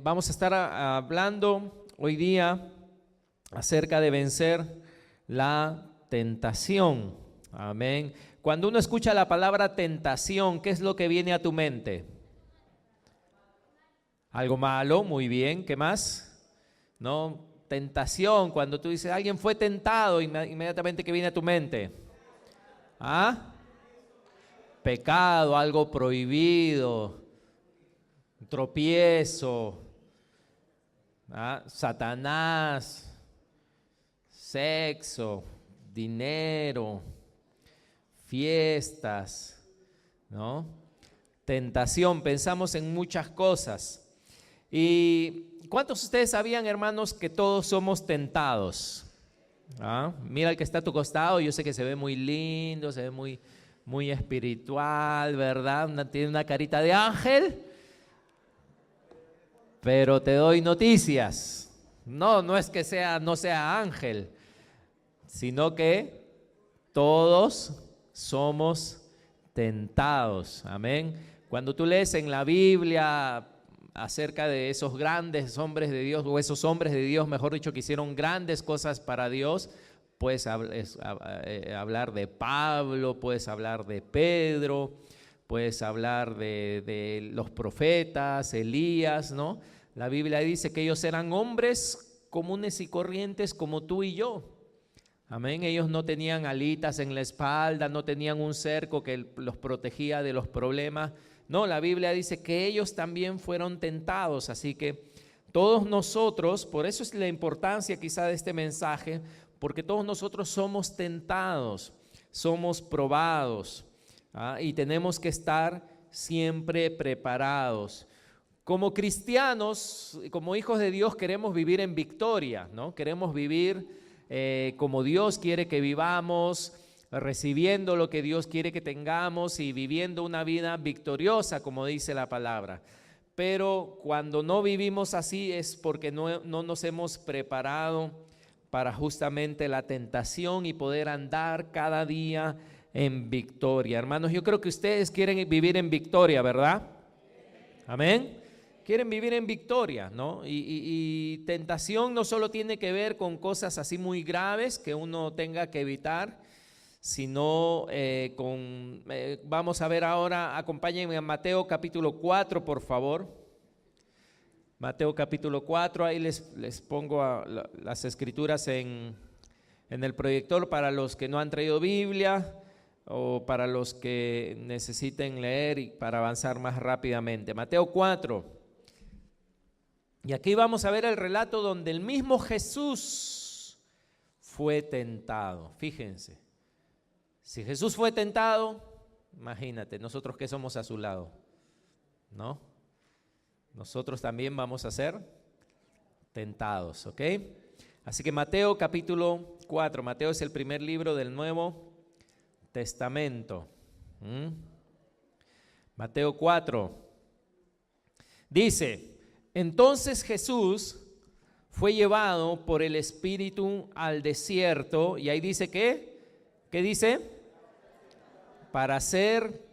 vamos a estar hablando hoy día acerca de vencer la tentación. Amén. Cuando uno escucha la palabra tentación, ¿qué es lo que viene a tu mente? Algo malo, muy bien. ¿Qué más? ¿No? Tentación, cuando tú dices, alguien fue tentado, inmediatamente ¿qué viene a tu mente? ¿Ah? Pecado, algo prohibido, tropiezo, ¿ah? Satanás, sexo, dinero, fiestas, ¿no? Tentación, pensamos en muchas cosas. ¿Y cuántos de ustedes sabían, hermanos, que todos somos tentados? ¿Ah? Mira el que está a tu costado, yo sé que se ve muy lindo, se ve muy espiritual, ¿verdad? Tiene una carita de ángel, pero te doy noticias. No es que no sea ángel, sino que todos somos tentados. Amén. Cuando tú lees en la Biblia acerca de esos grandes hombres de Dios, o esos hombres de Dios, mejor dicho, que hicieron grandes cosas para Dios, puedes hablar de Pablo, puedes hablar de Pedro, puedes hablar de los profetas, Elías, ¿no? La Biblia dice que ellos eran hombres comunes y corrientes como tú y yo. Amén. Ellos no tenían alitas en la espalda, no tenían un cerco que los protegía de los problemas. No, la Biblia dice que ellos también fueron tentados, así que todos nosotros, por eso es la importancia quizá de este mensaje, porque todos nosotros somos tentados, somos probados, y tenemos que estar siempre preparados. Como cristianos, como hijos de Dios, queremos vivir en victoria, ¿no? Queremos vivir como Dios quiere que vivamos, recibiendo lo que Dios quiere que tengamos y viviendo una vida victoriosa, como dice la palabra. Pero cuando no vivimos así es porque no nos hemos preparado para justamente la tentación y poder andar cada día en victoria. Hermanos, yo creo que ustedes quieren vivir en victoria, ¿verdad? Amén. Quieren vivir en victoria, ¿no? Y tentación no solo tiene que ver con cosas así muy graves que uno tenga que evitar, sino vamos a ver ahora, acompáñenme a Mateo capítulo 4, por favor. Mateo capítulo 4, ahí les pongo las escrituras en el proyector para los que no han traído Biblia o para los que necesiten leer y para avanzar más rápidamente. Mateo 4. Y aquí vamos a ver el relato donde el mismo Jesús fue tentado. Fíjense. Si Jesús fue tentado, imagínate, nosotros que somos a su lado, ¿no? Nosotros también vamos a ser tentados, ¿ok? Así que Mateo capítulo 4, Mateo es el primer libro del Nuevo Testamento. Mateo 4, dice, entonces Jesús fue llevado por el Espíritu al desierto, y ahí dice ¿qué dice? Para ser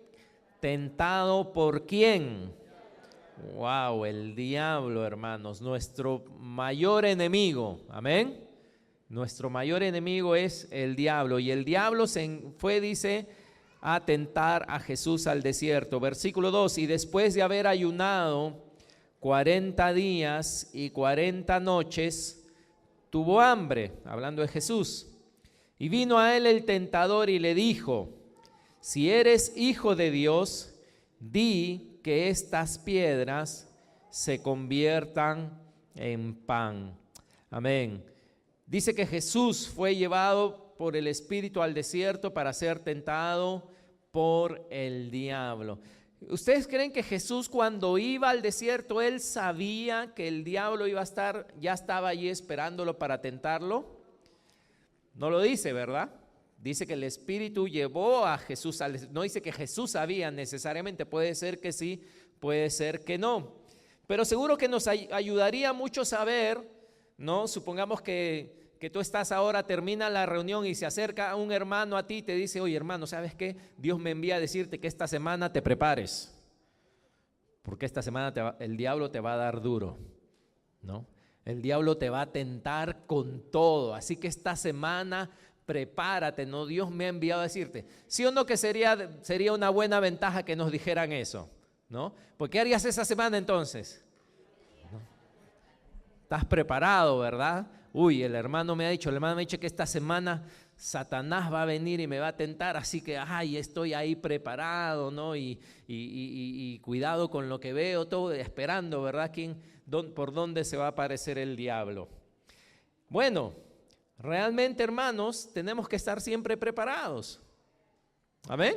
tentado ¿por quién? Wow, el diablo, hermanos, nuestro mayor enemigo. Amén. Nuestro mayor enemigo es el diablo, y el diablo fue, dice, a tentar a Jesús al desierto. Versículo 2, y después de haber ayunado 40 días y 40 noches, tuvo hambre, hablando de Jesús. Y vino a él el tentador y le dijo, si eres hijo de Dios, di que estas piedras se conviertan en pan. Amén. Dice que Jesús fue llevado por el Espíritu al desierto para ser tentado por el diablo. ¿Ustedes creen que Jesús cuando iba al desierto, él sabía que el diablo iba a estar, ya estaba allí esperándolo para tentarlo? No lo dice, ¿verdad? Dice que el Espíritu llevó a Jesús al desierto. No dice que Jesús sabía necesariamente, puede ser que sí, puede ser que no. Pero seguro que nos ayudaría mucho saber, ¿no? Supongamos que tú estás ahora, termina la reunión y se acerca un hermano a ti y te dice, oye hermano, ¿sabes qué? Dios me envía a decirte que esta semana te prepares, porque esta semana el diablo te va a dar duro. ¿no? El diablo te va a tentar con todo, así que esta semana prepárate, ¿no? Dios me ha enviado a decirte, ¿sí o no que sería una buena ventaja que nos dijeran eso, ¿no? ¿Por qué harías esa semana entonces? ¿No? ¿Estás preparado, verdad? Uy, el hermano me ha dicho que esta semana Satanás va a venir y me va a tentar, así que estoy ahí preparado, ¿no? Y cuidado con lo que veo, todo esperando, ¿verdad? ¿Por dónde se va a aparecer el diablo? Bueno, realmente, hermanos, tenemos que estar siempre preparados. ¿Amén?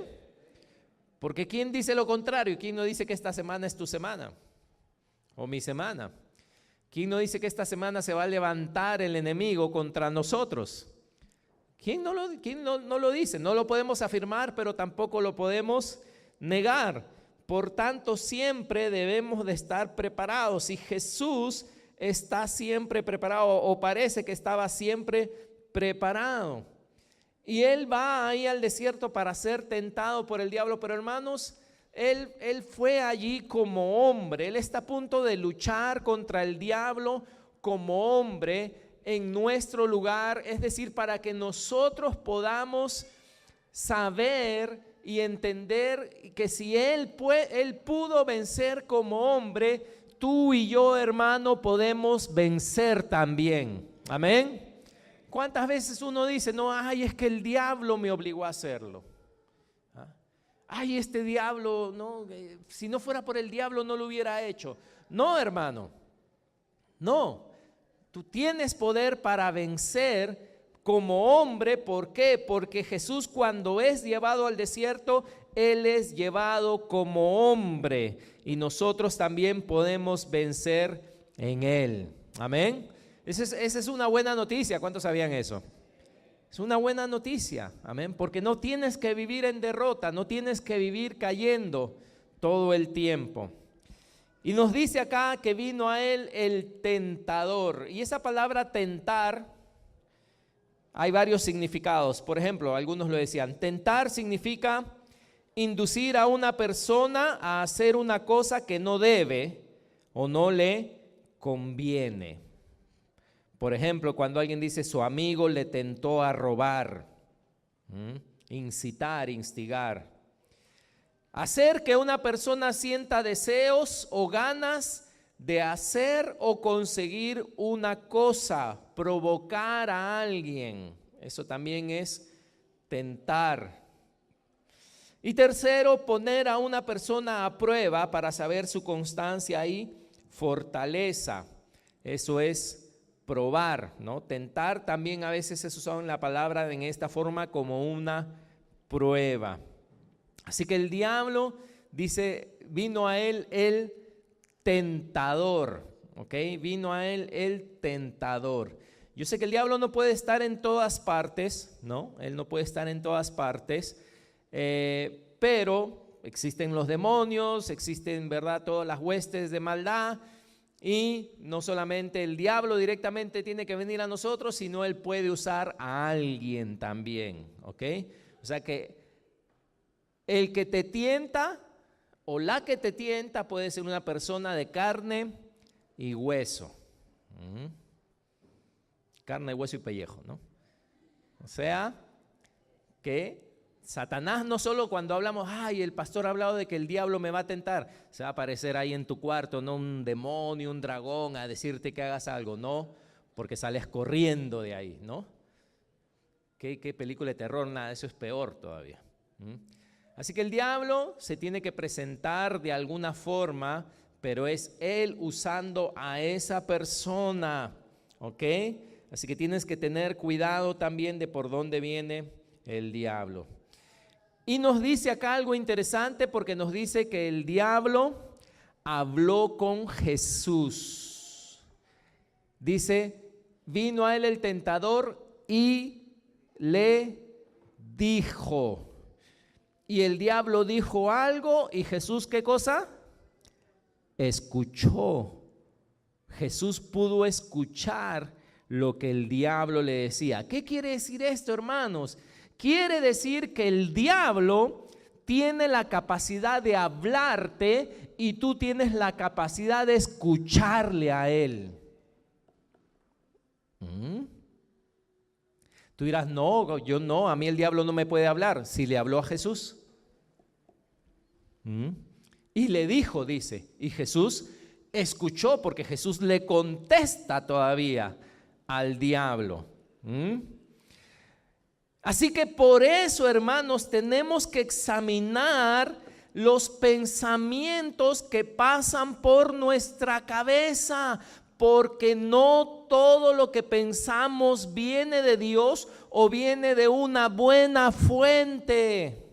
Porque ¿quién dice lo contrario? ¿Quién no dice que esta semana es tu semana? O mi semana. ¿Quién no dice que esta semana se va a levantar el enemigo contra nosotros? ¿Quién no lo dice? No lo podemos afirmar, pero tampoco lo podemos negar. Por tanto, siempre debemos de estar preparados. Y Jesús está siempre preparado, o parece que estaba siempre preparado. Y Él va ahí al desierto para ser tentado por el diablo. Pero hermanos, Él fue allí como hombre. Él está a punto de luchar contra el diablo como hombre en nuestro lugar, es decir, para que nosotros podamos saber y entender que si Él pudo vencer como hombre, tú y yo, hermano, podemos vencer también. Amén. ¿Cuántas veces uno dice, no, es que el diablo me obligó a hacerlo? Este diablo, no, si no fuera por el diablo no lo hubiera hecho. No, hermano, no. Tú tienes poder para vencer como hombre. ¿Por qué? Porque Jesús, cuando es llevado al desierto, Él es llevado como hombre y nosotros también podemos vencer en Él. Amén. Esa es una buena noticia. ¿Cuántos sabían eso? Es una buena noticia. Amén. Porque no tienes que vivir en derrota, no tienes que vivir cayendo todo el tiempo. Y nos dice acá que vino a Él el tentador. Y esa palabra tentar, hay varios significados. Por ejemplo, algunos lo decían, tentar significa inducir a una persona a hacer una cosa que no debe o no le conviene. Por ejemplo, cuando alguien dice su amigo le tentó a robar, incitar, instigar. Hacer que una persona sienta deseos o ganas de hacer o conseguir una cosa, provocar a alguien. Eso también es tentar. Y tercero, poner a una persona a prueba para saber su constancia y fortaleza. Eso es probar, ¿no? Tentar también a veces es usado en la palabra en esta forma como una prueba. Así que el diablo, dice, vino a él el tentador, ¿ok? Vino a él el tentador. Yo sé que el diablo no puede estar en todas partes, ¿no? Él no puede estar en todas partes, pero existen los demonios, existen, ¿verdad?, todas las huestes de maldad. Y no solamente el diablo directamente tiene que venir a nosotros, sino él puede usar a alguien también, ¿ok? O sea que el que te tienta o la que te tienta puede ser una persona de carne y hueso. Carne, hueso y pellejo, ¿no? O sea que Satanás no solo cuando hablamos, el pastor ha hablado de que el diablo me va a tentar, se va a aparecer ahí en tu cuarto, no un demonio, un dragón a decirte que hagas algo, no, porque sales corriendo de ahí, ¿no? ¿Qué película de terror? Nada, eso es peor todavía. Así que el diablo se tiene que presentar de alguna forma, pero es él usando a esa persona, ¿ok? Así que tienes que tener cuidado también de por dónde viene el diablo. Y nos dice acá algo interesante porque nos dice que el diablo habló con Jesús. Dice, vino a él el tentador y le dijo. Y el diablo dijo algo y Jesús, ¿qué cosa? Escuchó. Jesús pudo escuchar lo que el diablo le decía. ¿Qué quiere decir esto, hermanos? Quiere decir que el diablo tiene la capacidad de hablarte y tú tienes la capacidad de escucharle a él. ¿Mm? Tú dirás, no, yo no, a mí el diablo no me puede hablar. Si le habló a Jesús. ¿Mm? Y le dijo, dice, y Jesús escuchó, porque Jesús le contesta todavía al diablo. ¿Mm? Así que por eso, hermanos, tenemos que examinar los pensamientos que pasan por nuestra cabeza, porque no todo lo que pensamos viene de Dios o viene de una buena fuente.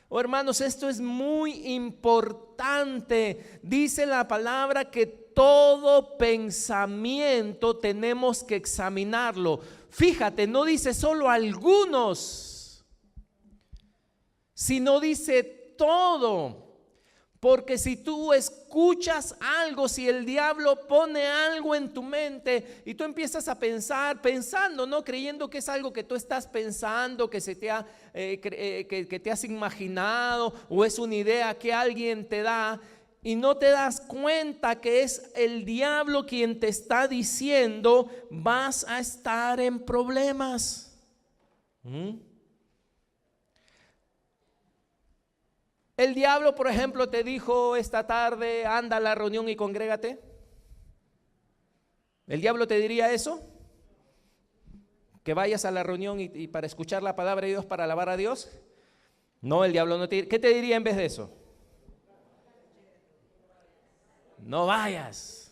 Oh, hermanos, esto es muy importante. Dice la palabra que todo pensamiento tenemos que examinarlo. Fíjate, no dice solo algunos, sino dice todo. Porque si tú escuchas algo, si el diablo pone algo en tu mente y tú empiezas a pensar, pensando, no creyendo que es algo que tú estás pensando, que se te ha, que te has imaginado, o es una idea que alguien te da, y no te das cuenta que es el diablo quien te está diciendo, vas a estar en problemas. El diablo, por ejemplo, te dijo esta tarde, anda a la reunión y congrégate. ¿El diablo te diría eso? Que vayas a la reunión y para escuchar la palabra de Dios, para alabar a Dios. No, el diablo no te diría. ¿Qué te diría en vez de eso? No vayas.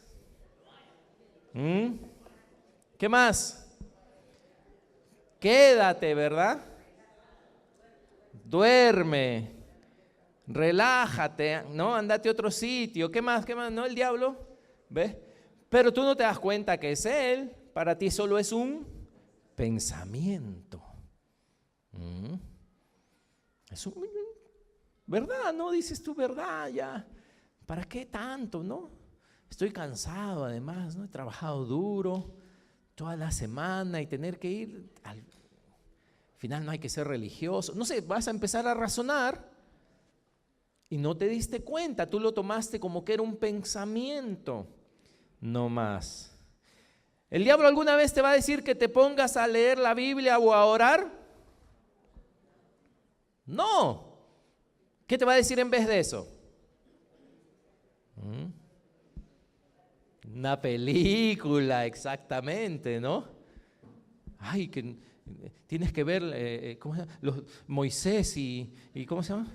¿Qué más? Quédate, ¿verdad? Duerme. Relájate, ¿no? Andate a otro sitio. ¿Qué más? ¿Qué más? ¿No? El diablo, ¿ves? Pero tú no te das cuenta que es él. Para ti solo es un pensamiento. Es un, ¿verdad? ¿No? Dices tú, ¿verdad? Ya. ¿Para qué tanto, no? Estoy cansado además, ¿no? He trabajado duro toda la semana y tener que ir. Al final no hay que ser religioso. No sé, vas a empezar a razonar. Y no te diste cuenta, tú lo tomaste como que era un pensamiento, no más. ¿El diablo alguna vez te va a decir que te pongas a leer la Biblia o a orar? No. ¿Qué te va a decir en vez de eso? Una película, exactamente, ¿no? Ay, que tienes que ver ¿cómo se llama? Moisés y ¿cómo se llama?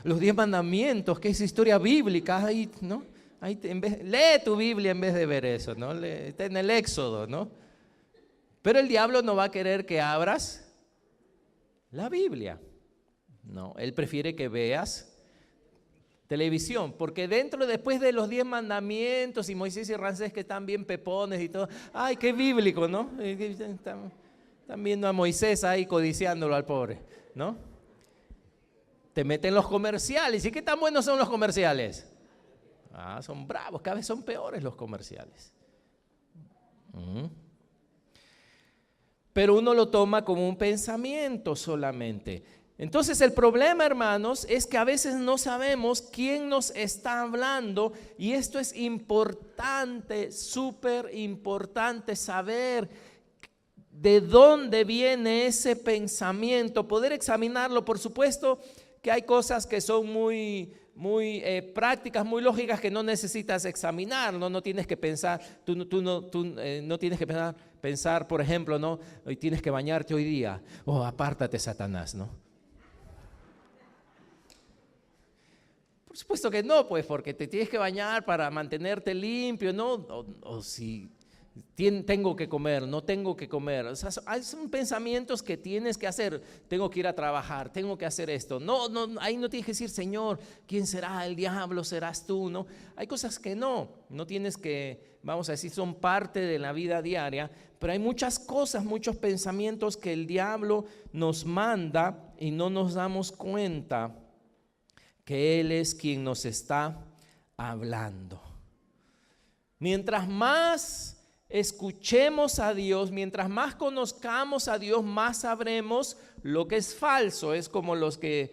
Los 10 mandamientos, que es historia bíblica, ahí, ¿no? Ahí lee tu Biblia en vez de ver eso, ¿no? Está en el Éxodo, ¿no? Pero el diablo no va a querer que abras la Biblia. No, él prefiere que veas televisión, porque después de los 10 mandamientos y Moisés y Ramsés que están bien pepones y todo, ay, qué bíblico, ¿no? Están viendo a Moisés ahí codiciándolo al pobre, ¿no? Te meten los comerciales. ¿Y qué tan buenos son los comerciales? Son bravos, cada vez son peores los comerciales. Pero uno lo toma como un pensamiento solamente. Entonces el problema, hermanos, es que a veces no sabemos quién nos está hablando, y esto es importante, súper importante saber de dónde viene ese pensamiento, poder examinarlo. Por supuesto que hay cosas que son muy prácticas, muy lógicas, que no necesitas examinar, no tienes que pensar, tú no tienes que pensar, por ejemplo, ¿no? Hoy tienes que bañarte hoy día, apártate, Satanás, ¿no? Por supuesto que no, pues, porque te tienes que bañar para mantenerte limpio, ¿no? O si tengo que comer, no tengo que comer. O sea, son pensamientos que tienes que hacer. Tengo que ir a trabajar, tengo que hacer esto. No, ahí no tienes que decir, Señor, ¿quién será? ¿El diablo? ¿Serás tú? No, hay cosas que no tienes que, vamos a decir, son parte de la vida diaria. Pero hay muchas cosas, muchos pensamientos que el diablo nos manda y no nos damos cuenta que Él es quien nos está hablando. Mientras más escuchemos a Dios, mientras más conozcamos a Dios, más sabremos lo que es falso. Es como los que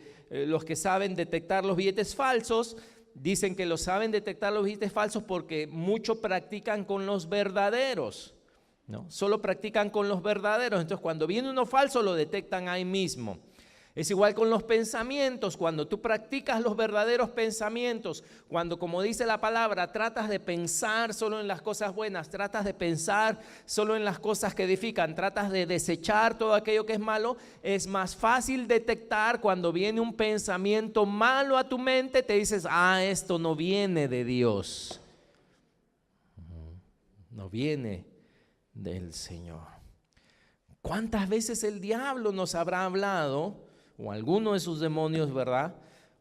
saben detectar los billetes falsos. Dicen que lo saben detectar los billetes falsos porque mucho practican con los verdaderos. ¿no? Solo practican con los verdaderos. Entonces, cuando viene uno falso, lo detectan ahí mismo. Es igual con los pensamientos. Cuando tú practicas los verdaderos pensamientos, cuando, como dice la palabra, tratas de pensar solo en las cosas buenas, tratas de pensar solo en las cosas que edifican, tratas de desechar todo aquello que es malo, es más fácil detectar cuando viene un pensamiento malo a tu mente. Te dices, esto no viene de Dios, no viene del Señor. ¿Cuántas veces el diablo nos habrá hablado, o alguno de sus demonios, verdad,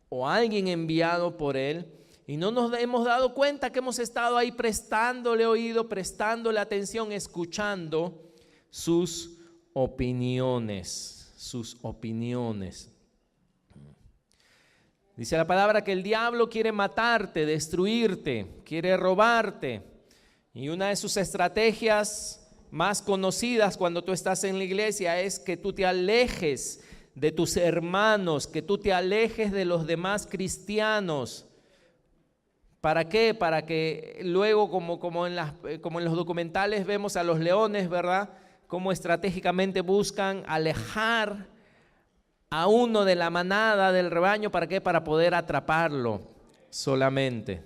o alguien enviado por él, y no nos hemos dado cuenta que hemos estado ahí prestándole oído, prestándole atención, escuchando sus opiniones, Dice la palabra que el diablo quiere matarte, destruirte, quiere robarte, y una de sus estrategias más conocidas cuando tú estás en la iglesia es que tú te alejes de tus hermanos, que tú te alejes de los demás cristianos. ¿Para qué? Para que luego, como en los documentales vemos a los leones, ¿verdad? Cómo estratégicamente buscan alejar a uno de la manada, del rebaño. ¿Para qué? Para poder atraparlo solamente.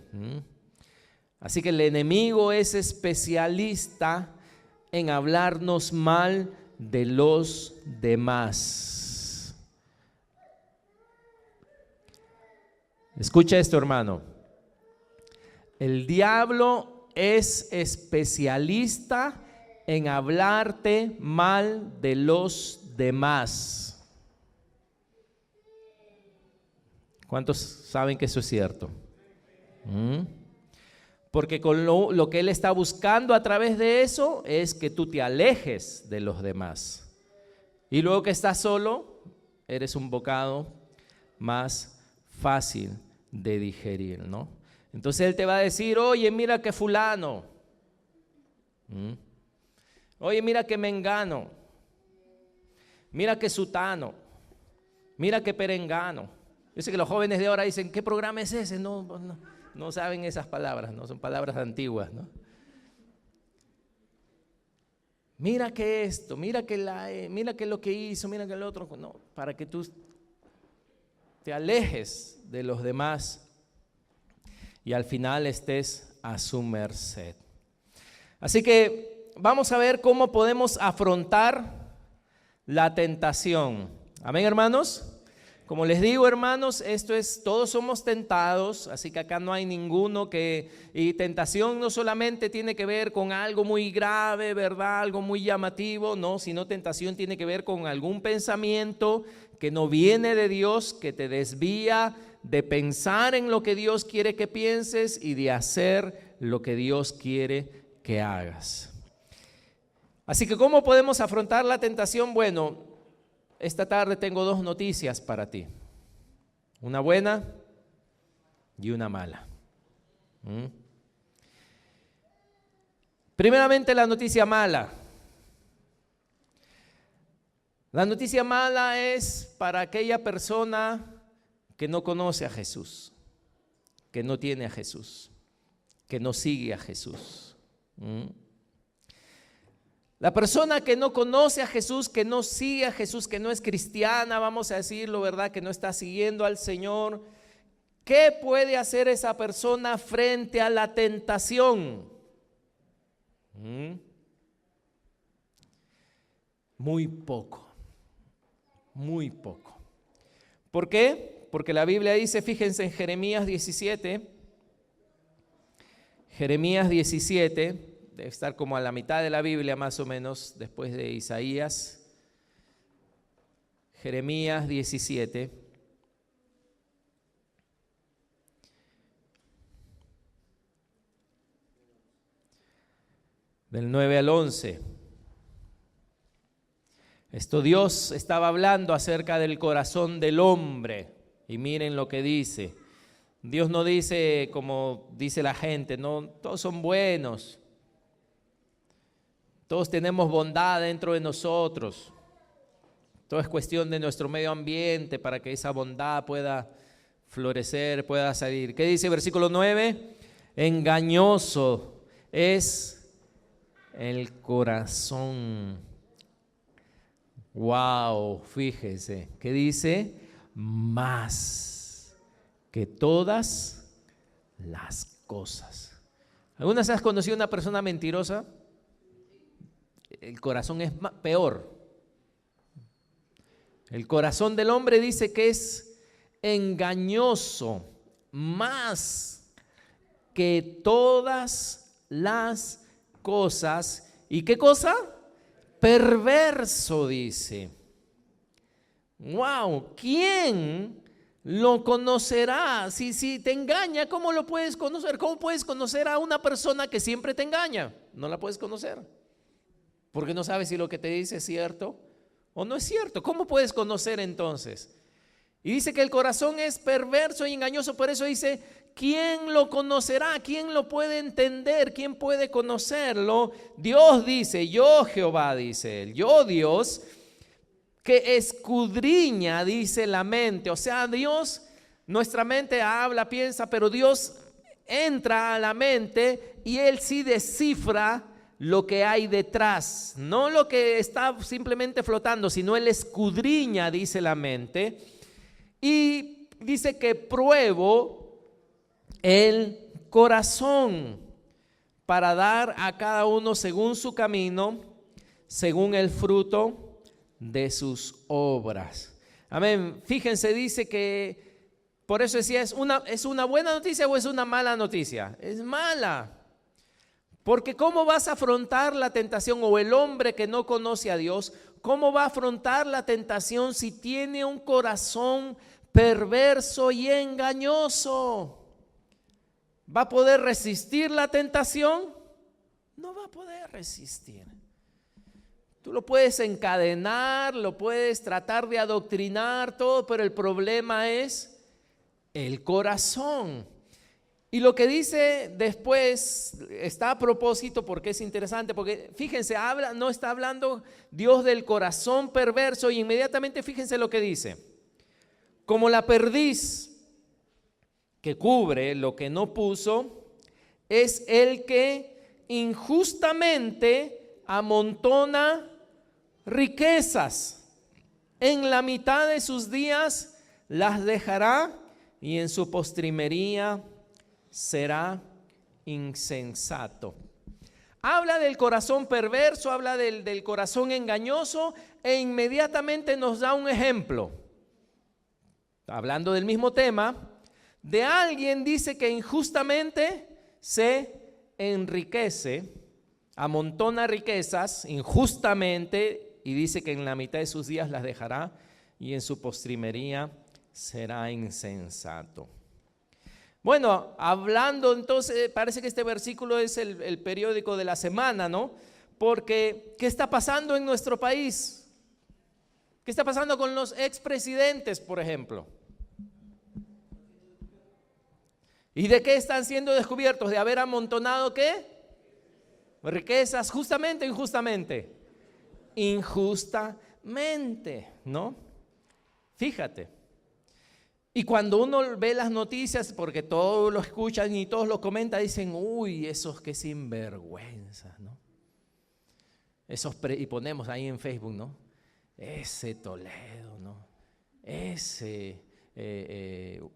Así que el enemigo es especialista en hablarnos mal de los demás. Escucha esto, hermano. El diablo es especialista en hablarte mal de los demás. ¿Cuántos saben que eso es cierto? Porque con lo que él está buscando a través de eso es que tú te alejes de los demás. Y luego que estás solo, eres un bocado más fácil de digerir, ¿no? Entonces él te va a decir, oye, mira que fulano, oye, mira que mengano, mira que sutano, mira que perengano. Yo sé que los jóvenes de ahora dicen, ¿qué programa es ese? No saben esas palabras, no son palabras antiguas, ¿no? Mira que esto, mira que lo que hizo, mira que lo otro, no, para que tú te alejes de los demás y al final estés a su merced. Así que vamos a ver cómo podemos afrontar la tentación. Amén, hermanos. Como les digo, hermanos, todos somos tentados, así que acá no hay ninguno y tentación no solamente tiene que ver con algo muy grave, ¿verdad? Algo muy llamativo, no, sino tentación tiene que ver con algún pensamiento que no viene de Dios, que te desvía de pensar en lo que Dios quiere que pienses y de hacer lo que Dios quiere que hagas. Así que, ¿cómo podemos afrontar la tentación? Bueno, esta tarde tengo dos noticias para ti, una buena y una mala. Primeramente, la noticia mala. La noticia mala es para aquella persona que no conoce a Jesús, que no tiene a Jesús, que no sigue a Jesús. La persona que no conoce a Jesús, que no sigue a Jesús, que no es cristiana, vamos a decirlo, ¿verdad? Que no está siguiendo al Señor. ¿Qué puede hacer esa persona frente a la tentación? Muy poco, muy poco. ¿Por qué? Porque la Biblia dice, fíjense en Jeremías 17, debe estar como a la mitad de la Biblia más o menos, después de Isaías. Jeremías 17. Del 9 al 11. Dios estaba hablando acerca del corazón del hombre. Y miren lo que dice. Dios no dice como dice la gente, no, todos son buenos. Todos tenemos bondad dentro de nosotros. Todo es cuestión de nuestro medio ambiente para que esa bondad pueda florecer, pueda salir. ¿Qué dice versículo 9? Engañoso es El corazón. Wow, fíjese, ¿qué dice? Más que todas las cosas. ¿Alguna vez has conocido a una persona mentirosa? El corazón es peor. El corazón del hombre dice que es engañoso, más que todas las cosas. ¿Y qué cosa? Perverso, dice. Wow, ¿quién lo conocerá? Si te engaña, ¿cómo lo puedes conocer? ¿Cómo puedes conocer a una persona que siempre te engaña? No la puedes conocer, porque no sabes si lo que te dice es cierto o no es cierto. ¿Cómo puedes conocer entonces? Y dice que el corazón es perverso y engañoso, por eso dice, ¿quién lo conocerá? ¿Quién lo puede entender? ¿Quién puede conocerlo? Dios dice, yo Jehová, dice él, yo Dios, que escudriña, dice la mente. O sea, Dios, nuestra mente habla, piensa, pero Dios entra a la mente y Él sí descifra lo que hay detrás, no lo que está simplemente flotando, sino Él escudriña, dice la mente, y dice que pruebo el corazón para dar a cada uno según su camino, según el fruto de sus obras. Amén. Fíjense, dice que, por eso decía, ¿es una buena noticia o es una mala noticia? Es mala. Porque ¿cómo vas a afrontar la tentación? O el hombre que no conoce a Dios, ¿cómo va a afrontar la tentación si tiene un corazón perverso y engañoso? ¿Va a poder resistir la tentación? No va a poder resistir. Tú lo puedes encadenar, lo puedes tratar de adoctrinar, todo, pero el problema es el corazón. Y lo que dice después está a propósito porque es interesante, porque fíjense, no está hablando Dios del corazón perverso y inmediatamente fíjense lo que dice. Como la perdiz que cubre lo que no puso, es el que injustamente amontona riquezas. En la mitad de sus días las dejará y en su postrimería será insensato. Habla del corazón perverso, habla del corazón engañoso e inmediatamente nos da un ejemplo. Hablando del mismo tema, de alguien dice que injustamente se enriquece, amontona riquezas injustamente y dice que en la mitad de sus días las dejará y en su postrimería será insensato. Bueno, hablando entonces, parece que este versículo es el periódico de la semana, ¿no? Porque, ¿qué está pasando en nuestro país? ¿Qué está pasando con los expresidentes, por ejemplo? ¿Y de qué están siendo descubiertos? ¿De haber amontonado qué? Riquezas, justamente o injustamente. Injustamente, ¿no? Fíjate. Y cuando uno ve las noticias, porque todos lo escuchan y todos lo comentan, dicen, uy, esos que sinvergüenzas, ¿no? Y ponemos ahí en Facebook, ¿no? Ese Toledo, ¿no? Ese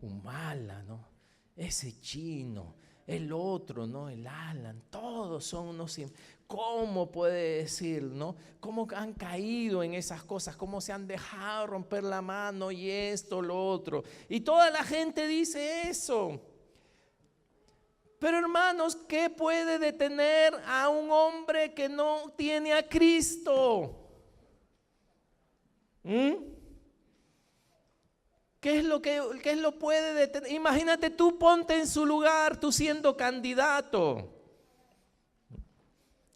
Humala, ¿no? Ese Chino, el otro, ¿no? El Alan, todos son unos... ¿Cómo puede decir, no? ¿Cómo han caído en esas cosas? ¿Cómo se han dejado romper la mano y esto, lo otro? Y toda la gente dice eso. Pero hermanos, ¿qué puede detener a un hombre que no tiene a Cristo? ¿Qué es lo puede detener? Imagínate tú, ponte en su lugar, tú siendo candidato.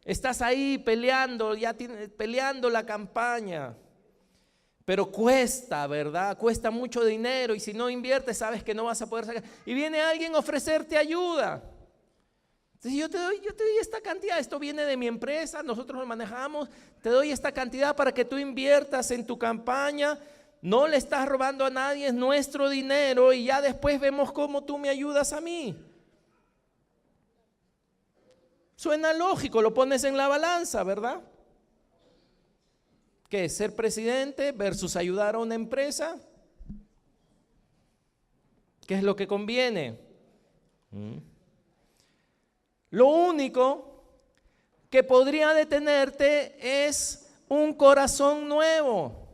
Estás ahí peleando, peleando la campaña, pero cuesta, ¿verdad? Cuesta mucho dinero y si no inviertes sabes que no vas a poder sacar. Y viene alguien a ofrecerte ayuda. Entonces yo te doy esta cantidad, esto viene de mi empresa, nosotros lo manejamos, te doy esta cantidad para que tú inviertas en tu campaña, no le estás robando a nadie, es nuestro dinero y ya después vemos cómo tú me ayudas a mí. Suena lógico, lo pones en la balanza, ¿verdad? ¿Qué es ser presidente versus ayudar a una empresa? ¿Qué es lo que conviene? Lo único que podría detenerte es un corazón nuevo.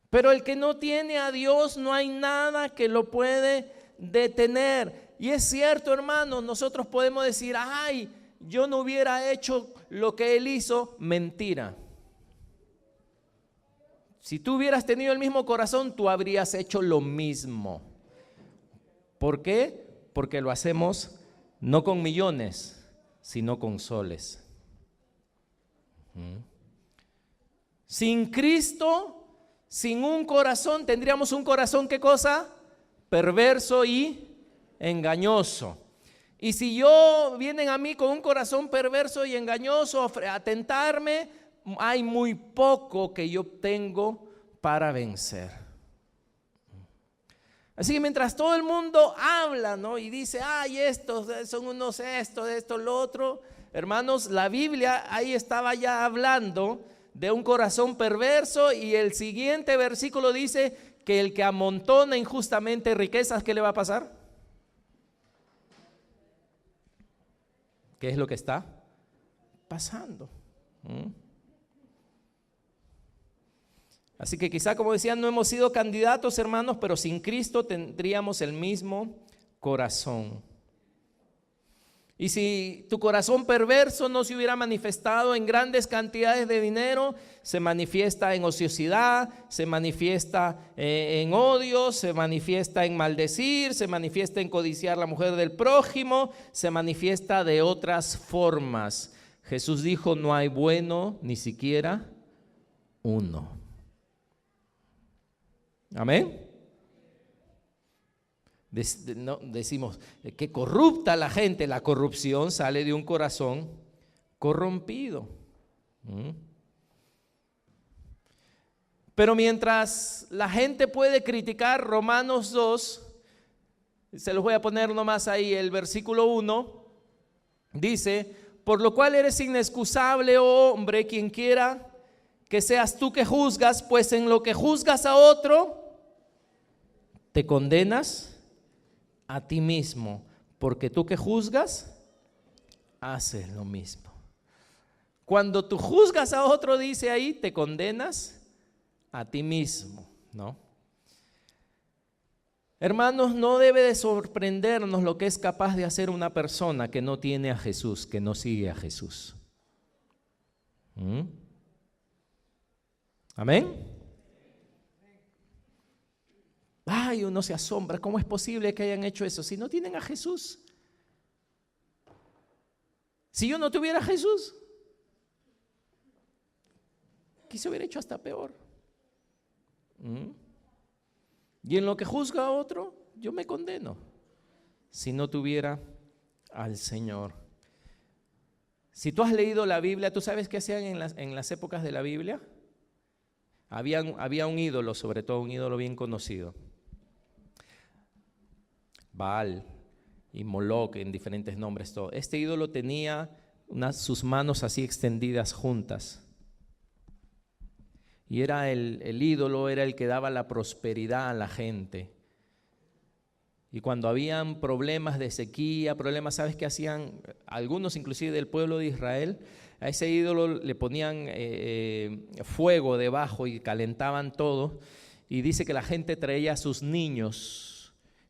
Pero el que no tiene a Dios, no hay nada que lo puede detener. Y es cierto, hermanos, nosotros podemos decir, ay, yo no hubiera hecho lo que él hizo. Mentira. Si tú hubieras tenido el mismo corazón, tú habrías hecho lo mismo. ¿Por qué? Porque lo hacemos no con millones, sino con soles. Sin Cristo, sin un corazón, tendríamos un corazón, ¿qué cosa? Perverso y engañoso. Y si vienen a mí con un corazón perverso y engañoso a tentarme, hay muy poco que yo tengo para vencer. Así que mientras todo el mundo habla, ¿no? Y dice, ay, estos son unos esto, lo otro. Hermanos, la Biblia ahí estaba ya hablando de un corazón perverso, y el siguiente versículo dice que el que amontona injustamente riquezas, ¿qué le va a pasar? ¿Qué es lo que está pasando? Así que quizá, como decían, no hemos sido candidatos, hermanos, pero sin Cristo tendríamos el mismo corazón. Y si tu corazón perverso no se hubiera manifestado en grandes cantidades de dinero, se manifiesta en ociosidad, se manifiesta en odio, se manifiesta en maldecir, se manifiesta en codiciar la mujer del prójimo, se manifiesta de otras formas. Jesús dijo, no hay bueno ni siquiera uno. Amén. Decimos que corrupta la gente. La corrupción sale de un corazón corrompido. Pero mientras la gente puede criticar, Romanos 2, se los voy a poner nomás ahí, el versículo 1, dice, por lo cual eres inexcusable, oh hombre, quien quiera que seas tú que juzgas, pues en lo que juzgas a otro, te condenas a ti mismo, porque tú que juzgas, haces lo mismo. Cuando tú juzgas a otro, dice ahí, te condenas a ti mismo, ¿no? Hermanos, no debe de sorprendernos lo que es capaz de hacer una persona que no tiene a Jesús, que no sigue a Jesús. ¿Amén? Ay, uno se asombra, ¿cómo es posible que hayan hecho eso si no tienen a Jesús? Si yo no tuviera a Jesús, quizá hubiera hecho hasta peor. Y en lo que juzga a otro, yo me condeno si no tuviera al Señor. Si tú has leído la Biblia, ¿tú sabes qué hacían en las épocas de la Biblia? Había un ídolo, sobre todo un ídolo bien conocido, Baal y Moloc, en diferentes nombres, todo. Este ídolo tenía sus manos así extendidas juntas. Y era el ídolo era el que daba la prosperidad a la gente. Y cuando habían problemas de sequía, ¿sabes qué hacían? Algunos inclusive del pueblo de Israel, a ese ídolo le ponían fuego debajo y calentaban todo. Y dice que la gente traía a sus niños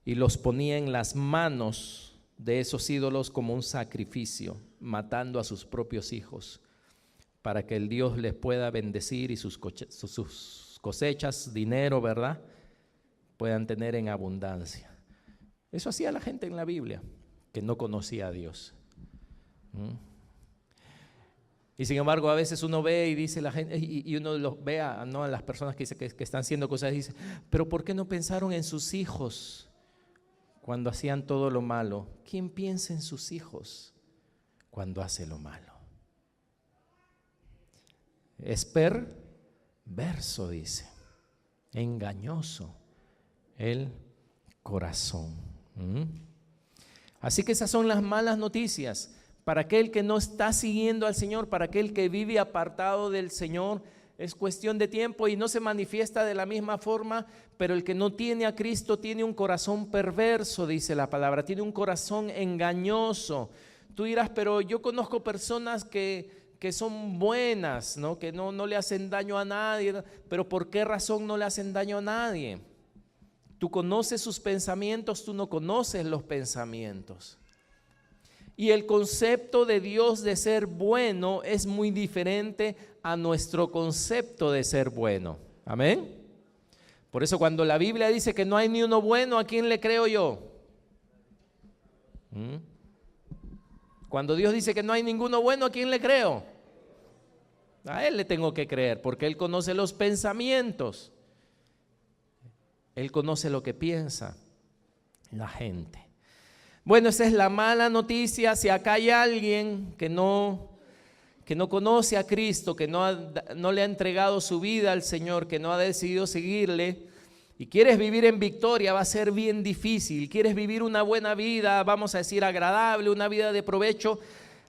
y los ponía en las manos de esos ídolos como un sacrificio, matando a sus propios hijos, para que el Dios les pueda bendecir y sus cosechas, dinero, ¿verdad?, puedan tener en abundancia. Eso hacía la gente en la Biblia, que no conocía a Dios. Y sin embargo, a veces uno ve y dice la gente, y uno los ve a las personas que están haciendo cosas, y dice, pero ¿por qué no pensaron en sus hijos cuando hacían todo lo malo? ¿Quién piensa en sus hijos cuando hace lo malo? Es perverso, dice, engañoso el corazón. Así que esas son las malas noticias. Para aquel que no está siguiendo al Señor, para aquel que vive apartado del Señor, es cuestión de tiempo y no se manifiesta de la misma forma, pero el que no tiene a Cristo tiene un corazón perverso, dice la palabra, tiene un corazón engañoso. Tú dirás, pero yo conozco personas que son buenas, ¿no? Que no le hacen daño a nadie, pero ¿por qué razón no le hacen daño a nadie? Tú conoces sus pensamientos, tú no conoces los pensamientos. Y el concepto de Dios de ser bueno es muy diferente a nuestro concepto de ser bueno. Amén. Por eso cuando la Biblia dice que no hay ni uno bueno, ¿a quién le creo yo? Cuando Dios dice que no hay ninguno bueno, ¿a quién le creo? A Él le tengo que creer, porque Él conoce los pensamientos. Él conoce lo que piensa la gente. Bueno, esa es la mala noticia. Si acá hay alguien que no conoce a Cristo, que no le ha entregado su vida al Señor, que no ha decidido seguirle, y quieres vivir en victoria, va a ser bien difícil. Quieres vivir una buena vida, vamos a decir agradable, una vida de provecho,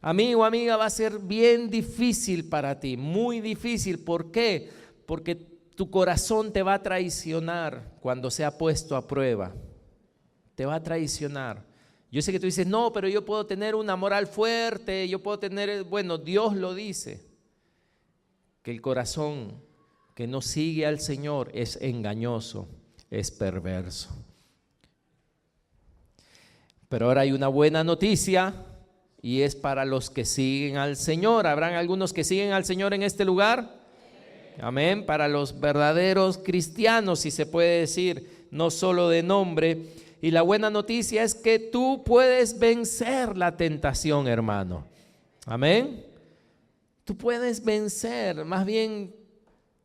amigo, amiga, va a ser bien difícil para ti, muy difícil. ¿Por qué? Porque tu corazón te va a traicionar cuando sea puesto a prueba. Te va a traicionar. Yo sé que tú dices, no, pero yo puedo tener una moral fuerte, yo puedo tener, bueno, Dios lo dice, que el corazón que no sigue al Señor es engañoso, es perverso. Pero ahora hay una buena noticia y es para los que siguen al Señor. ¿Habrán algunos que siguen al Señor en este lugar? Amén. Para los verdaderos cristianos, si se puede decir, no solo de nombre. Y la buena noticia es que tú puedes vencer la tentación, hermano. Amén. Tú puedes vencer, más bien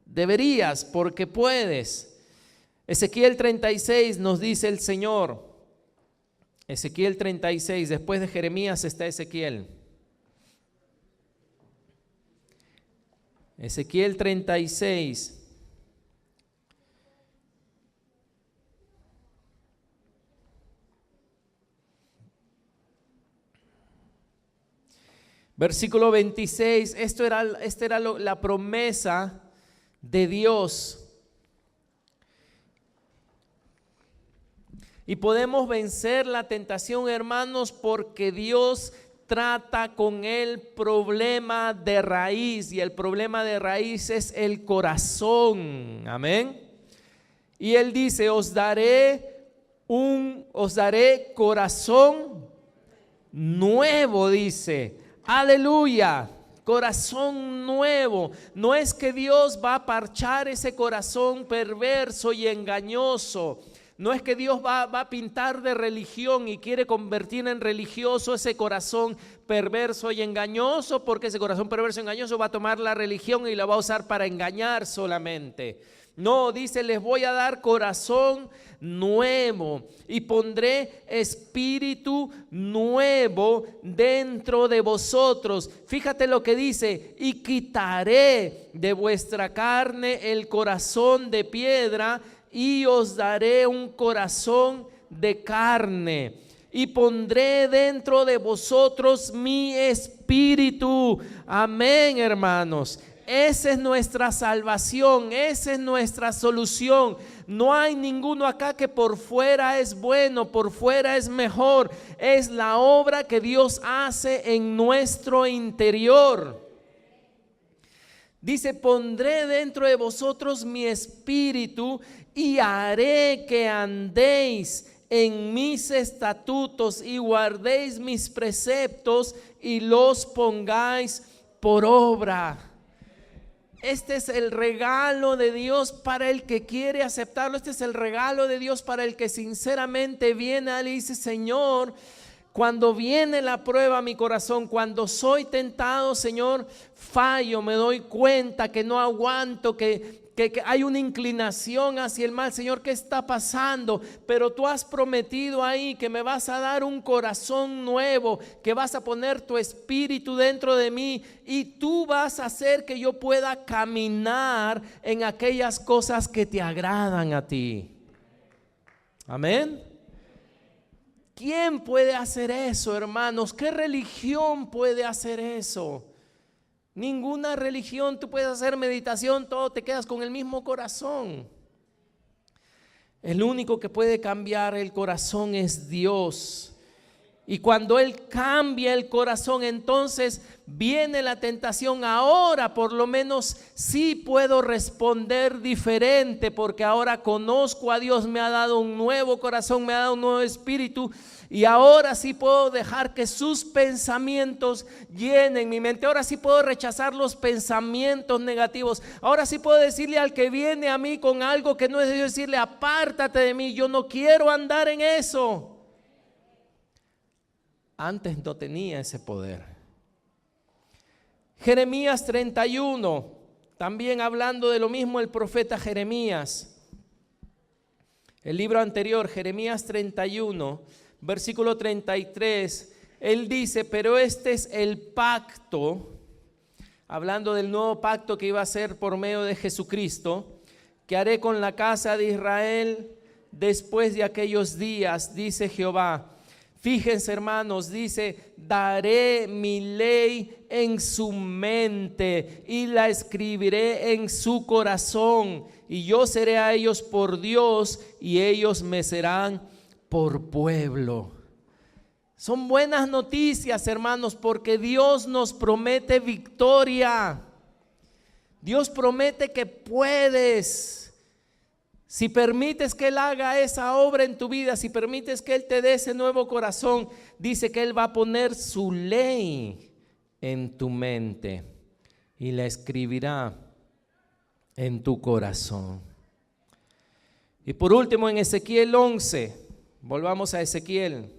deberías, porque puedes. Ezequiel 36 nos dice el Señor. Ezequiel 36, después de Jeremías está Ezequiel. Ezequiel 36. Versículo 26, esta era la promesa de Dios. Y podemos vencer la tentación, hermanos, porque Dios trata con el problema de raíz. Y el problema de raíz es el corazón. Amén. Y Él dice, os daré corazón nuevo, dice. Aleluya, corazón nuevo. No es que Dios va a parchar ese corazón perverso y engañoso. No es que Dios va a pintar de religión y quiere convertir en religioso ese corazón perverso y engañoso, porque ese corazón perverso y engañoso va a tomar la religión y la va a usar para engañar solamente. No, dice, les voy a dar corazón nuevo y pondré espíritu nuevo dentro de vosotros. Fíjate lo que dice, y quitaré de vuestra carne el corazón de piedra y os daré un corazón de carne. Y pondré dentro de vosotros mi espíritu. Amén, hermanos. Esa es nuestra salvación, esa es nuestra solución. No hay ninguno acá que por fuera es bueno, por fuera es mejor. Es la obra que Dios hace en nuestro interior. Dice, pondré dentro de vosotros mi espíritu y haré que andéis en mis estatutos y guardéis mis preceptos y los pongáis por obra. Este es el regalo de Dios para el que quiere aceptarlo. Este es el regalo de Dios para el que sinceramente viene a él y dice, Señor, cuando viene la prueba a mi corazón, cuando soy tentado, Señor, fallo, me doy cuenta que no aguanto, que hay una inclinación hacia el mal. Señor, ¿qué está pasando? Pero tú has prometido ahí que me vas a dar un corazón nuevo, que vas a poner tu espíritu dentro de mí y tú vas a hacer que yo pueda caminar en aquellas cosas que te agradan a ti. Amén. ¿Quién puede hacer eso, hermanos? ¿Qué religión puede hacer eso? Ninguna religión. Tú puedes hacer meditación, todo te quedas con el mismo corazón. El único que puede cambiar el corazón es Dios. Y cuando Él cambia el corazón, entonces viene la tentación. Ahora por lo menos sí puedo responder diferente, porque ahora conozco a Dios, me ha dado un nuevo corazón, me ha dado un nuevo espíritu. Y ahora sí puedo dejar que sus pensamientos llenen mi mente. Ahora sí puedo rechazar los pensamientos negativos. Ahora sí puedo decirle al que viene a mí con algo que no es de Dios, decirle: apártate de mí, yo no quiero andar en eso. Antes no tenía ese poder. Jeremías 31, también hablando de lo mismo el profeta Jeremías. El libro anterior, Jeremías 31, versículo 33, él dice: pero este es el pacto, hablando del nuevo pacto que iba a ser por medio de Jesucristo, que haré con la casa de Israel después de aquellos días, dice Jehová. Fíjense, hermanos, dice: daré mi ley en su mente y la escribiré en su corazón, y yo seré a ellos por Dios y ellos me serán por pueblo. Son buenas noticias, hermanos, porque Dios nos promete victoria. Dios promete que puedes. Si permites que Él haga esa obra en tu vida, si permites que Él te dé ese nuevo corazón, dice que Él va a poner su ley en tu mente y la escribirá en tu corazón. Y por último, en Ezequiel 11, volvamos a Ezequiel.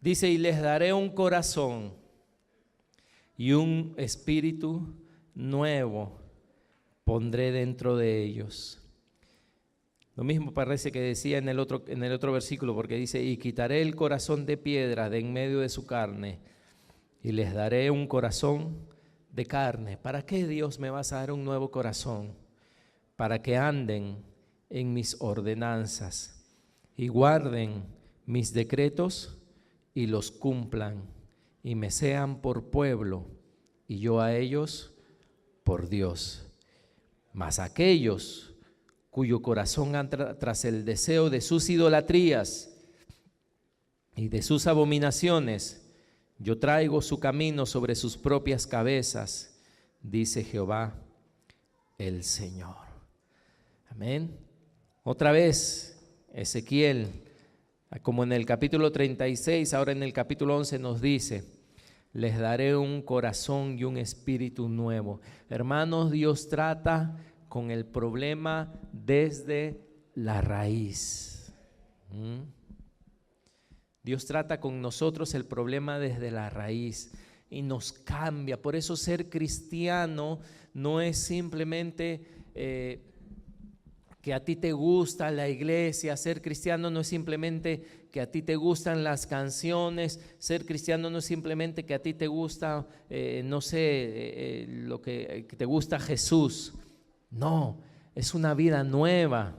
Dice: y les daré un corazón y un espíritu nuevo pondré dentro de ellos. Lo mismo parece que decía en el otro versículo, porque dice: y quitaré el corazón de piedra de en medio de su carne y les daré un corazón de carne. ¿Para qué, Dios, me vas a dar un nuevo corazón? Para que anden en mis ordenanzas y guarden mis decretos y los cumplan, y me sean por pueblo y yo a ellos por Dios. Mas aquellos cuyo corazón anda tras el deseo de sus idolatrías y de sus abominaciones, yo traigo su camino sobre sus propias cabezas, dice Jehová el Señor. Amén. Otra vez, Ezequiel, como en el capítulo 36, ahora en el capítulo 11 nos dice: les daré un corazón y un espíritu nuevo. Hermanos, Dios trata con el problema desde la raíz. Dios trata con nosotros el problema desde la raíz y nos cambia. Por eso ser cristiano no es simplemente que a ti te gusta la iglesia. Ser cristiano no es simplemente que a ti te gustan las canciones. Ser cristiano no es simplemente que a ti te gusta, lo que te gusta Jesús. No, es una vida nueva,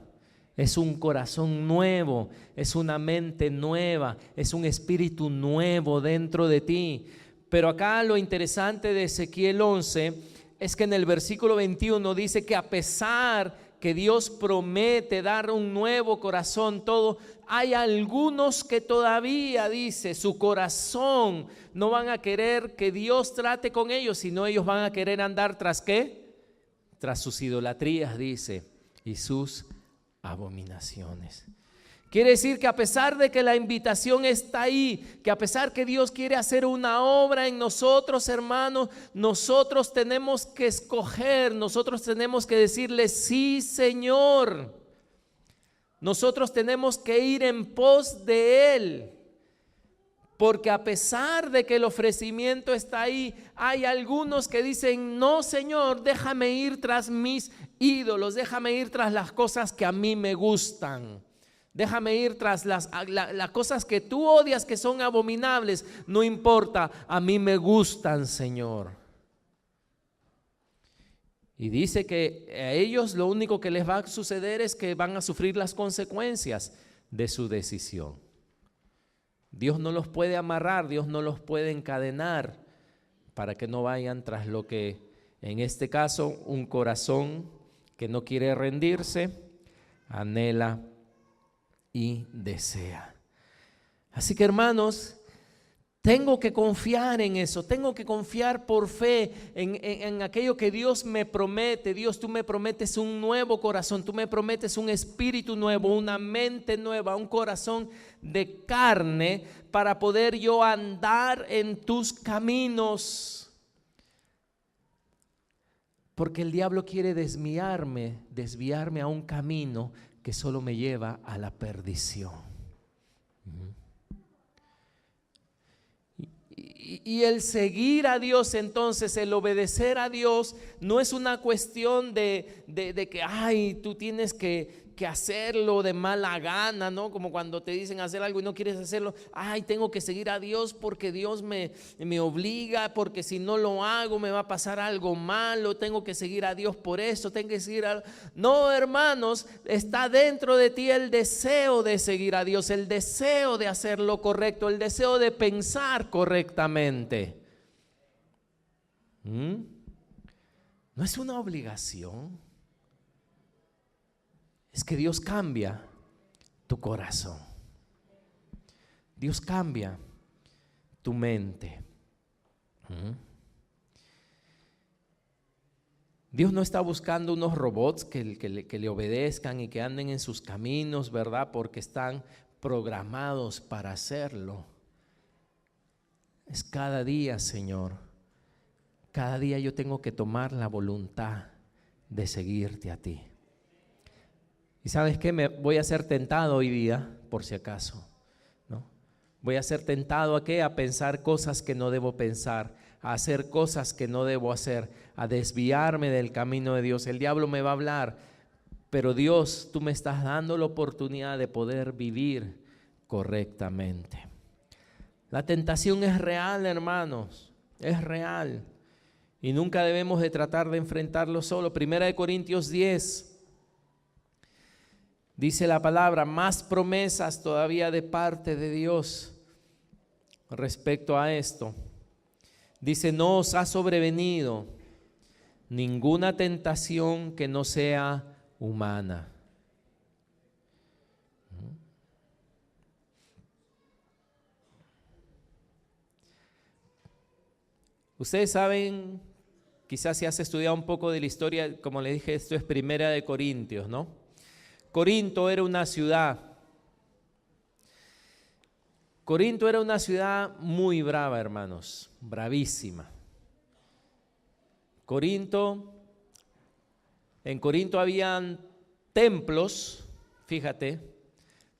es un corazón nuevo, es una mente nueva, es un espíritu nuevo dentro de ti. Pero acá lo interesante de Ezequiel 11 es que en el versículo 21 dice que a pesar que Dios promete dar un nuevo corazón, todo, hay algunos que todavía, dice, su corazón no van a querer que Dios trate con ellos, sino ellos van a querer andar tras ¿qué? Tras sus idolatrías, dice, y sus abominaciones. Quiere decir que a pesar de que la invitación está ahí, que a pesar que Dios quiere hacer una obra en nosotros, hermanos, nosotros tenemos que escoger, nosotros tenemos que decirle: sí, Señor. Nosotros tenemos que ir en pos de Él, porque a pesar de que el ofrecimiento está ahí, hay algunos que dicen: no, Señor, déjame ir tras mis ídolos, déjame ir tras las cosas que a mí me gustan. Déjame ir tras las cosas que tú odias, que son abominables. No importa, a mí me gustan, Señor. Y dice que a ellos lo único que les va a suceder es que van a sufrir las consecuencias de su decisión. Dios no los puede amarrar, Dios no los puede encadenar para que no vayan tras lo que, en este caso, un corazón que no quiere rendirse, anhela y desea. Así que, hermanos, tengo que confiar en eso, tengo que confiar por fe en aquello que Dios me promete. Dios, tú me prometes un nuevo corazón, tú me prometes un espíritu nuevo, una mente nueva, un corazón de carne para poder yo andar en tus caminos. Porque el diablo quiere desviarme a un camino que solo me lleva a la perdición. Y el seguir a Dios, entonces, el obedecer a Dios, no es una cuestión de que, ay, tú tienes que hacerlo de mala gana, ¿no? Como cuando te dicen hacer algo y no quieres hacerlo. Ay, tengo que seguir a Dios porque Dios me obliga, porque si no lo hago me va a pasar algo malo. Tengo que seguir a Dios por eso, tengo que seguir a... No, hermanos, está dentro de ti el deseo de seguir a Dios, el deseo de hacer lo correcto, el deseo de pensar correctamente. No es una obligación. Es que Dios cambia tu corazón. Dios cambia tu mente. Dios no está buscando unos robots que le obedezcan y que anden en sus caminos, ¿verdad? Porque están programados para hacerlo. Es cada día, Señor. Cada día yo tengo que tomar la voluntad de seguirte a ti. ¿Y sabes qué? Me voy a ser tentado hoy día, por si acaso, ¿no? Voy a ser tentado ¿a qué? A pensar cosas que no debo pensar, a hacer cosas que no debo hacer, a desviarme del camino de Dios. El diablo me va a hablar, pero Dios, tú me estás dando la oportunidad de poder vivir correctamente. La tentación es real, hermanos, es real. Y nunca debemos de tratar de enfrentarlo solo. 1 Corintios 10. Dice la palabra, más promesas todavía de parte de Dios respecto a esto. Dice, no os ha sobrevenido ninguna tentación que no sea humana. Ustedes saben, quizás si has estudiado un poco de la historia, como les dije, esto es 1 Corintios, ¿no? Corinto era una ciudad. Corinto era una ciudad muy brava, hermanos, bravísima. En Corinto habían templos, fíjate,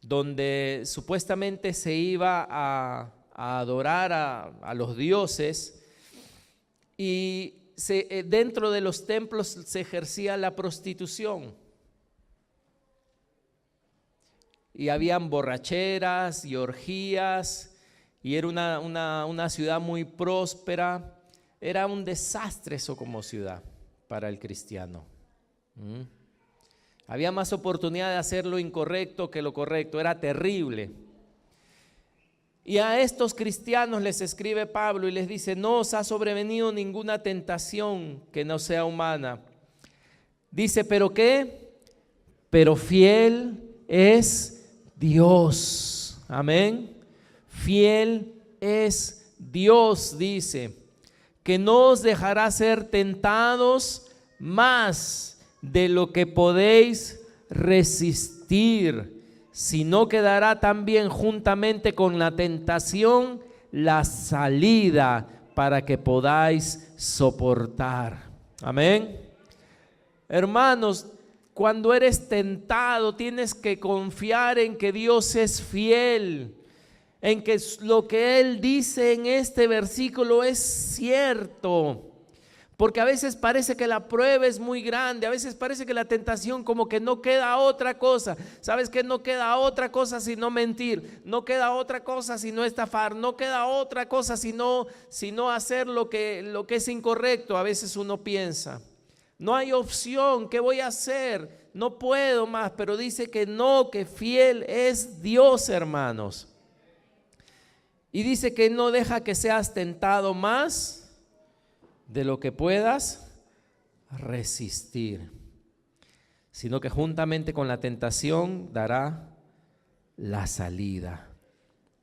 donde supuestamente se iba a adorar a los dioses y dentro de los templos se ejercía la prostitución. Y habían borracheras y orgías, y era una ciudad muy próspera. Era un desastre eso como ciudad para el cristiano. Había más oportunidad de hacer lo incorrecto que lo correcto, era terrible. Y a estos cristianos les escribe Pablo y les dice, no os ha sobrevenido ninguna tentación que no sea humana. Dice, ¿pero qué? Pero fiel es Dios. Amén. Fiel es Dios, dice, que no os dejará ser tentados más de lo que podéis resistir, sino que dará también juntamente con la tentación la salida para que podáis soportar. Amén. Hermanos, cuando eres tentado, tienes que confiar en que Dios es fiel, en que lo que Él dice en este versículo es cierto. Porque a veces parece que la prueba es muy grande, a veces parece que la tentación como que no queda otra cosa. ¿Sabes qué? No queda otra cosa sino mentir, no queda otra cosa sino estafar, no queda otra cosa sino hacer lo que es incorrecto. A veces uno piensa, no hay opción, ¿qué voy a hacer? No puedo más, pero dice que no, que fiel es Dios, hermanos. Y dice que no deja que seas tentado más de lo que puedas resistir, sino que juntamente con la tentación dará la salida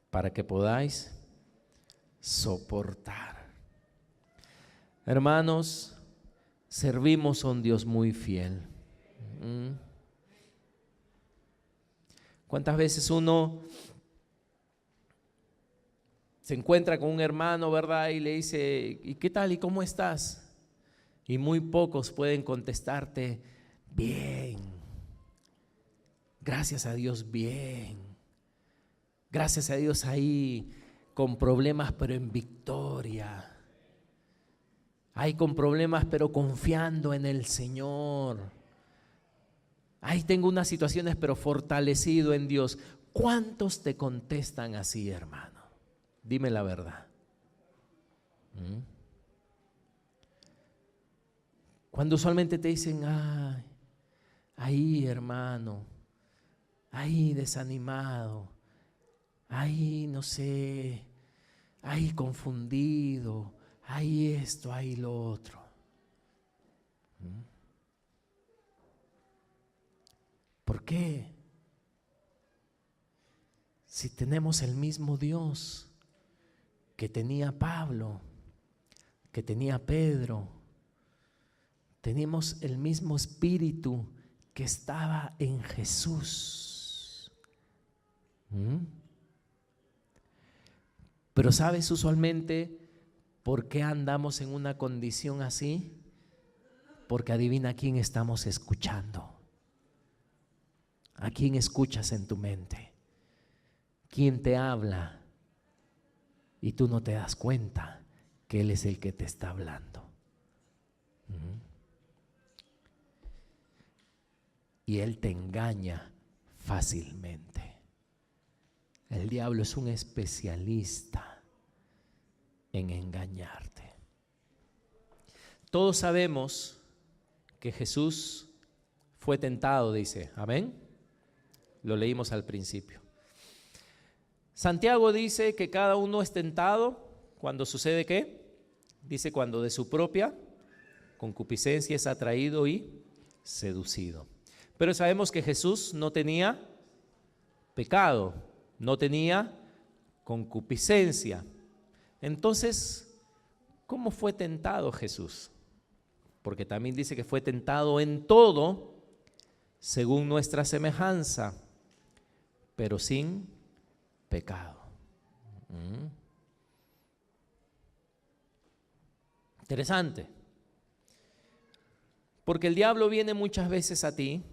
para que podáis soportar. Hermanos, servimos a un Dios muy fiel. ¿Cuántas veces uno se encuentra con un hermano, verdad, y le dice, ¿y qué tal? ¿Y cómo estás? Y muy pocos pueden contestarte, bien. Gracias a Dios, bien. Gracias a Dios ahí con problemas, pero en victoria. Ahí con problemas, pero confiando en el Señor. Ahí tengo unas situaciones, pero fortalecido en Dios. ¿Cuántos te contestan así, hermano? Dime la verdad. Cuando usualmente te dicen, ay, ahí hermano, ahí desanimado, ahí no sé, ahí confundido, ahí esto, ahí lo otro. ¿Por qué? Si tenemos el mismo Dios que tenía Pablo, que tenía Pedro, tenemos el mismo espíritu que estaba en Jesús. Pero ¿sabes usualmente por qué andamos en una condición así? Porque adivina a quién estamos escuchando. ¿A quién escuchas en tu mente? ¿Quién te habla? Y tú no te das cuenta que Él es el que te está hablando. Y Él te engaña fácilmente. El diablo es un especialista en engañarte. Todos sabemos que Jesús fue tentado, dice, amén. Lo leímos al principio. Santiago dice que cada uno es tentado cuando sucede ¿qué? Dice cuando de su propia concupiscencia es atraído y seducido. Pero sabemos que Jesús no tenía pecado, no tenía concupiscencia. Entonces, ¿cómo fue tentado Jesús? Porque también dice que fue tentado en todo según nuestra semejanza, pero sin pecado. Interesante. Porque el diablo viene muchas veces a ti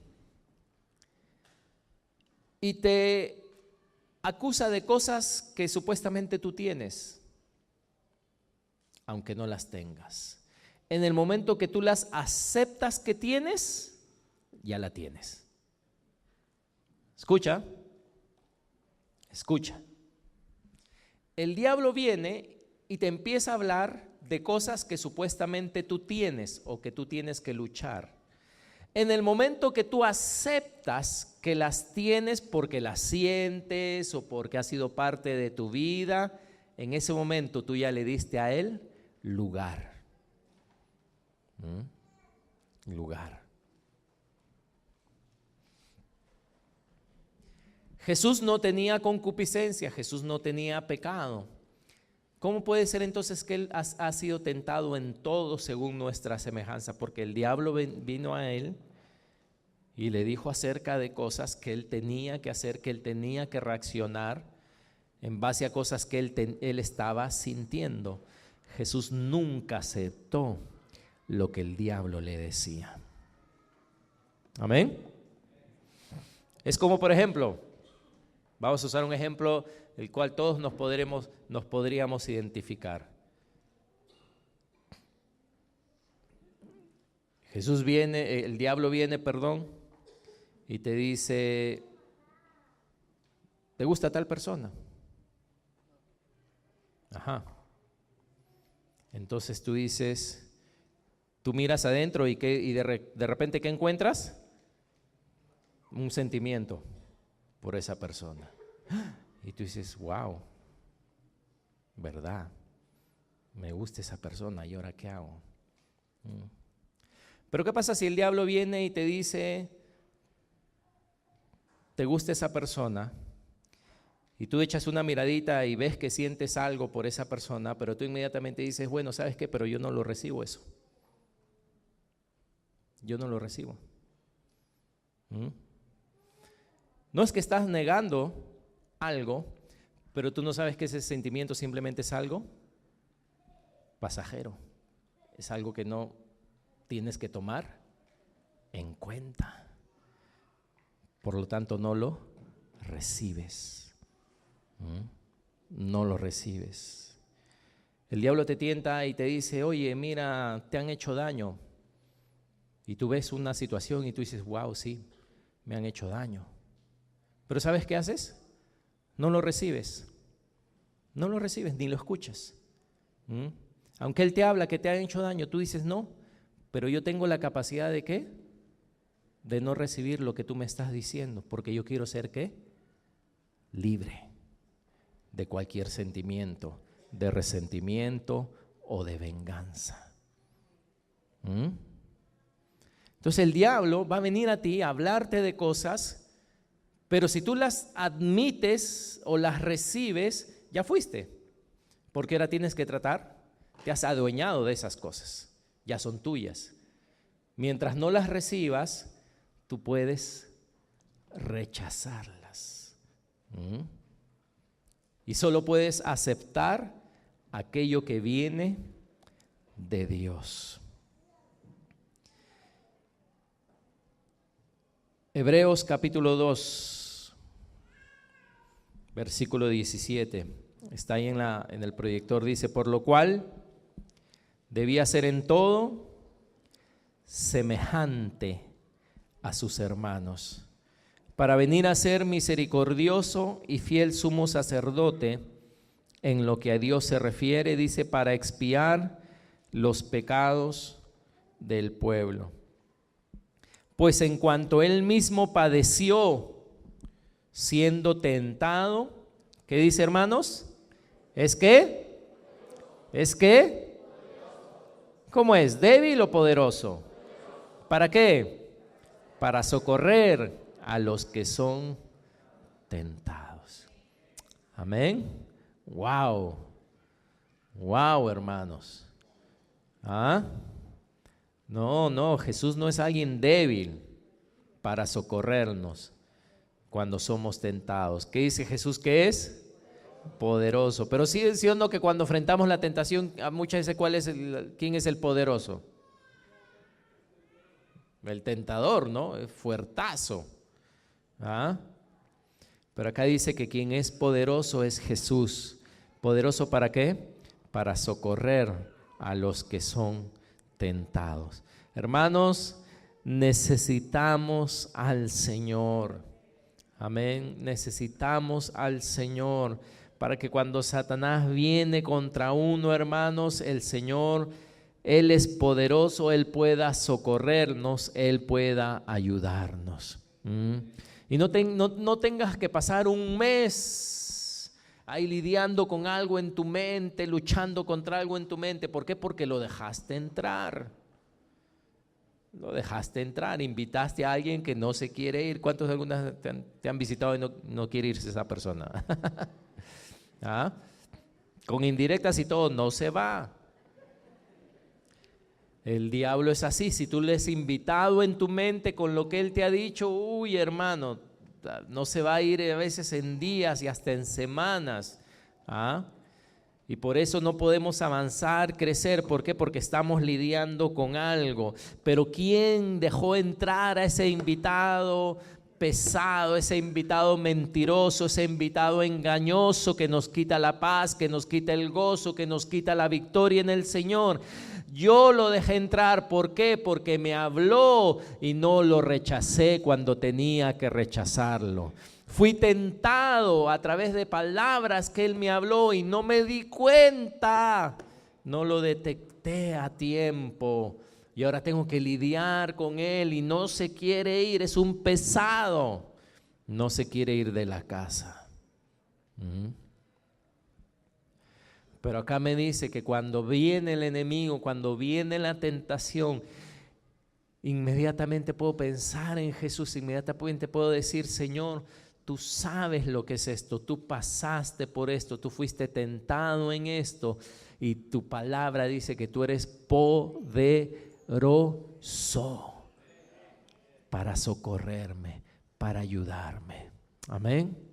y te acusa de cosas que supuestamente tú tienes, aunque no las tengas. En el momento que tú las aceptas que tienes, ya la tienes. Escucha. Escucha, el diablo viene y te empieza a hablar de cosas que supuestamente tú tienes o que tú tienes que luchar. En el momento que tú aceptas que las tienes porque las sientes o porque ha sido parte de tu vida, en ese momento tú ya le diste a él lugar. Lugar. Jesús no tenía concupiscencia, Jesús no tenía pecado. ¿Cómo puede ser entonces que Él ha sido tentado en todo según nuestra semejanza? Porque el diablo vino a Él y le dijo acerca de cosas que Él tenía que hacer, que Él tenía que reaccionar en base a cosas que Él estaba sintiendo. Jesús nunca aceptó lo que el diablo le decía. Amén. Es como, por ejemplo, vamos a usar un ejemplo el cual todos nos podríamos identificar. El diablo viene, perdón, y te dice, ¿te gusta tal persona? Ajá. Entonces tú dices, tú miras adentro y de repente ¿qué encuentras? Un sentimiento por esa persona. Y tú dices, wow, ¿verdad? Me gusta esa persona, ¿y ahora qué hago? Pero ¿qué pasa si el diablo viene y te dice, te gusta esa persona, y tú echas una miradita y ves que sientes algo por esa persona, pero tú inmediatamente dices, bueno, ¿sabes qué? Pero yo no lo recibo eso. Yo no lo recibo. No es que estás negando algo, pero tú no sabes que ese sentimiento simplemente es algo pasajero. Es algo que no tienes que tomar en cuenta. Por lo tanto, no lo recibes. No lo recibes. El diablo te tienta y te dice, oye, mira, te han hecho daño. Y tú ves una situación y tú dices, wow, sí, me han hecho daño. Pero ¿sabes qué haces? No lo recibes. No lo recibes ni lo escuchas. Aunque él te habla que te han hecho daño, tú dices, no, pero yo tengo la capacidad de ¿qué? De no recibir lo que tú me estás diciendo, porque yo quiero ser ¿qué? Libre de cualquier sentimiento, de resentimiento o de venganza. Entonces el diablo va a venir a ti a hablarte de cosas, pero si tú las admites o las recibes, ya fuiste, porque ahora tienes que tratar, te has adueñado de esas cosas, ya son tuyas. Mientras no las recibas, tú puedes rechazarlas. Y solo puedes aceptar aquello que viene de Dios. Hebreos capítulo 2, versículo 17. Está ahí en el proyector, dice, por lo cual debía ser en todo semejante a sus hermanos, para venir a ser misericordioso y fiel sumo sacerdote en lo que a Dios se refiere, dice, para expiar los pecados del pueblo. Pues en cuanto él mismo padeció siendo tentado, ¿qué dice, hermanos? ¿Es qué? ¿Es qué? ¿Cómo es? ¿Débil o poderoso? ¿Para qué? Para socorrer a los que son tentados. Amén. Wow. Wow, hermanos. No, Jesús no es alguien débil para socorrernos cuando somos tentados. ¿Qué dice Jesús que es? Poderoso. Pero sí o no que cuando enfrentamos la tentación, muchas veces ¿quién es el poderoso? El tentador, ¿no? Es fuertazo. Pero acá dice que quien es poderoso es Jesús. ¿Poderoso para qué? Para socorrer a los que son tentados. Hermanos, necesitamos al Señor. Amén. Necesitamos al Señor para que cuando Satanás viene contra uno, hermanos, el Señor, Él es poderoso, Él pueda socorrernos, Él pueda ayudarnos. Y no tengas que pasar un mes ahí lidiando con algo en tu mente, luchando contra algo en tu mente. ¿Por qué? Porque lo dejaste entrar. Lo dejaste entrar, invitaste a alguien que no se quiere ir. ¿Cuántos de algunas te han visitado y no quiere irse esa persona? Con indirectas y todo, no se va. El diablo es así. Si tú le has invitado en tu mente con lo que él te ha dicho, uy, hermano, no se va a ir a veces en días y hasta en semanas. Y por eso no podemos avanzar, crecer. ¿Por qué? Porque estamos lidiando con algo. Pero ¿quién dejó entrar a ese invitado pesado, ese invitado mentiroso, ese invitado engañoso que nos quita la paz, que nos quita el gozo, que nos quita la victoria en el Señor. Yo lo dejé entrar, ¿por qué? Porque me habló y no lo rechacé cuando tenía que rechazarlo. Fui tentado a través de palabras que Él me habló y no me di cuenta, no lo detecté a tiempo. Y ahora tengo que lidiar con él y no se quiere ir, es un pesado. No se quiere ir de la casa. Pero acá me dice que cuando viene el enemigo, cuando viene la tentación, inmediatamente puedo pensar en Jesús, inmediatamente puedo decir: Señor, tú sabes lo que es esto, tú pasaste por esto, tú fuiste tentado en esto y tu palabra dice que tú eres poderoso para socorrerme, para ayudarme. Amén.